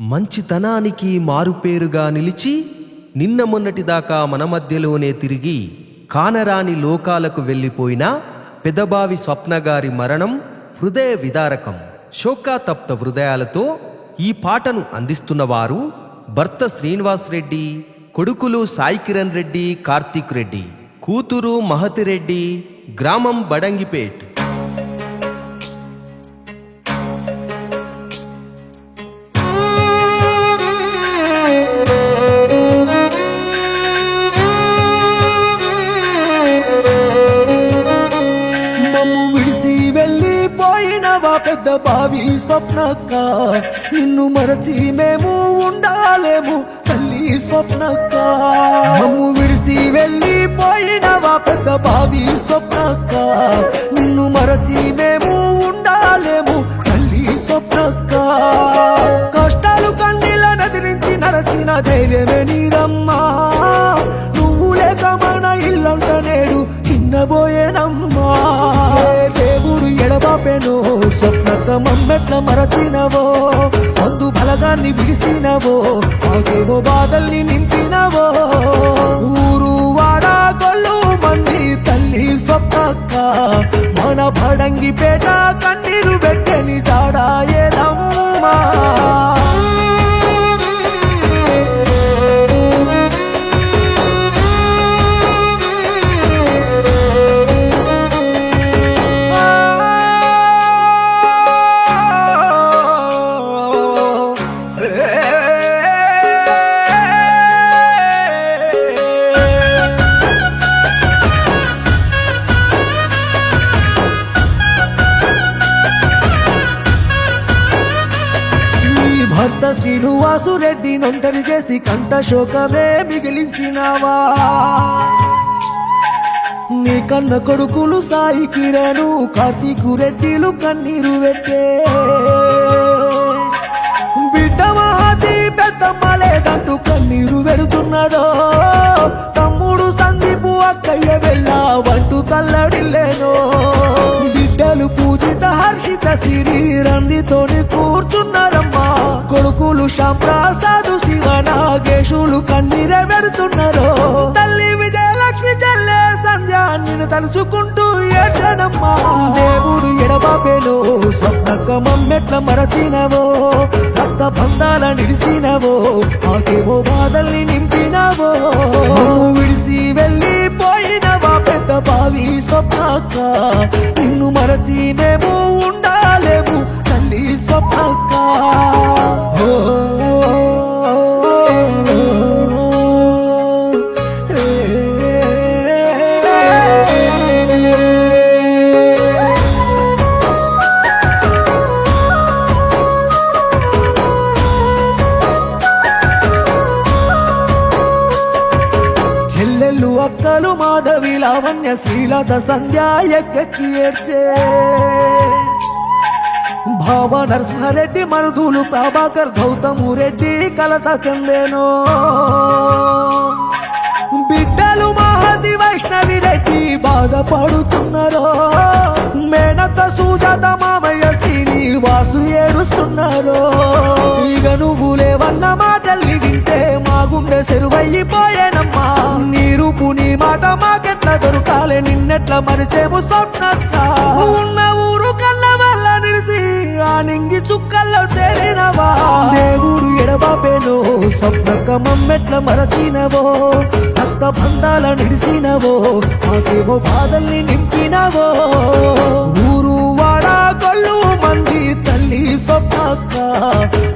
మంచితనానికి మారుపేరుగా నిలిచి నిన్న మొన్నటిదాకా మన మధ్యలోనే తిరిగి కానరాని లోకాలకు వెళ్ళిపోయిన పెదబావి స్వప్నగారి మరణం హృదయ విదారకం. శోకాతప్త హృదయాలతో ఈ పాటను అందిస్తున్నవారు భర్త శ్రీనివాస్ రెడ్డి, కొడుకులు సాయి కిరణ్ రెడ్డి, కార్తీక్ రెడ్డి, కూతురు మహతిరెడ్డి, గ్రామం బడంగిపేట్. పెద్ద బావి స్వప్నక్క, నిన్ను మరచి మేము ఉండాలేము తల్లి స్వప్నక్క. మమ్ము విడిసి వెళ్ళిపోయినవా పెద్ద బావి స్వప్నక్క, నిన్ను మరచి మేము ఉండాలేము తల్లి స్వప్నక్క. కష్టాలు కన్నీళ్ళ నదిరించి నరచిన ధైర్యమే నీరమ్మా, నువ్వు లేక మన ఇల్లంట నేడు చిన్నబోయేనమ్మా. దేవుడు ఎడబాపెను స్వప్నక్క, మమ్మెట్ల మరచినవో, మందు బలగాన్ని విడిసినవో, మాకేమో బాధల్ని నింపినవో. ఊరు వాడ గొల్లు మంది తల్లి స్వప్నక్క, మన బడంగిపేట కన్నీరు పెట్టని జాడా ఏదమ్మా. భర్త శ్రీనివాసు రెడ్డి నొంటరి చేసి కంట శోకమే మిగిలించినావా. నీ కన్న కొడుకులు సాయి కిరణు, కార్తీకు రెడ్డిలు కన్నీరు పెట్టే. బిడ్డ మహతి పెద్దమ్మ లేదంటూ కన్నీరు వెడుతున్నాడో, తమ్ముడు సందీపు అక్కయ్య వెళ్ళా వంటూ తల్లడిల్లేనో. బిడ్డలు పూజిత హర్షిత సిరి రందితోని కూర్చున్నారమ్మా, కొడుకులు శ్యాంప్రసాదు శివ నాగేశులు కన్నీరే పెడుతున్నారు. తల్లి విజయలక్ష్మి చెల్లె సంధ్య నిన్ను తలుచుకుంటూ ఏడ్చనమ్మా. దేవుడు ఎడబాపేను స్వప్నక్క, మమ్మెట్ల మరచినవో, రక్త బంధాల నిలిసినవో, మాకేమో బాధల్ని నింపినవో. విడిసి వెళ్ళిపోయినవా పెద్ద బావి స్వప్నక్క, నిన్ను మరచి మేము ఉండాలేము తల్లి స్వప్నక్క. చెల్లెళ్ళు అక్కలు మాధవి లావణ్య శ్రీలత సంధ్య ఎక్కకి ఏడ్చే. భావ నరసింహారెడ్డి మరుదులు ప్రభాకర్ గౌతము రెడ్డి కలత చెందేనో. బిడ్డలు మహతి వైష్ణవి రెడ్డి బాధపడుతున్నారో. మేనత్త సుజాత మామయ్య శ్రీనివాసు ఏడుస్తున్నారో. ఇక నువ్వు లేవన్న మాటల్ని వింటే మా గుండె సెరువైపోయేనమ్మా. నీ రూపు నీ మాట మాకెట్లా దొరకాలే, నిన్నెట్లా మరిచేము స్వప్నక్క. ఉన్న ఊరు కళ్ళ వల్ల నిలిసి ఆ నింగి చుక్కల్లో చేరినవా. దేవుడు ఎడబాపేను స్వప్నక్క, మమ్మెట్ల మరచినవో, రక్త బంధాల నిలిసినవో, మాకేమో బాధల్ని నింపినవో. ఊరు వాడ గొల్లు మంది తల్లి స్వప్నక్క,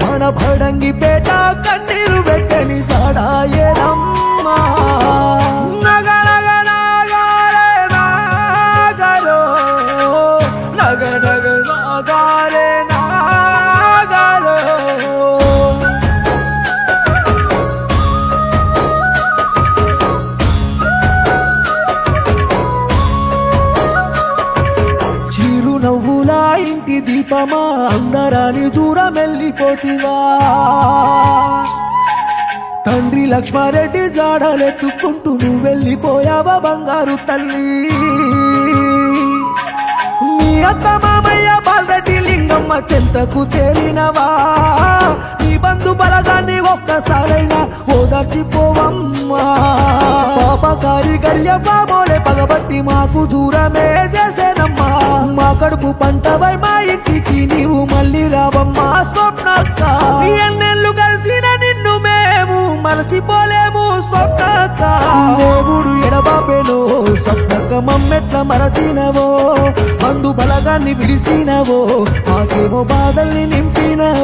మన బడంగిపేట కన్నీరు పెట్టని జాడా ఏదమ్మా. చిరునవ్వులా ఇంటి దీపమా, అందరాని దూరం వెళ్ళిపోతివా. తండ్రి లక్ష్మారెడ్డి జాడలెత్తుకుంటూ నువ్వు వెళ్ళిపోయావా బంగారు తల్లి. నీ అత్త మామయ్య బాలరెడ్డి లింగమ్మ చెంతకు చేరినవా. నీ బంధు మరచిపోవమ్మా పాపకారి గడియ బాబోలే పగబట్టి మాకు దూరమే చేసేనమ్మా మా కడుపు పంటవై మా ఇంటికి నీవు మళ్ళీ రావమ్మా స్వప్నక్క ఎన్నెళ్ళు కలిసిన నిన్ను మేము మరచిపోలేము స్వప్నక్క దేవుడు ఎడబాపెలో స్వప్నక్క మమ్మెట్ల మరచినవో మందు బలగాన్ని విడిసినవో మాకేమో బాధల్ని నింపినవో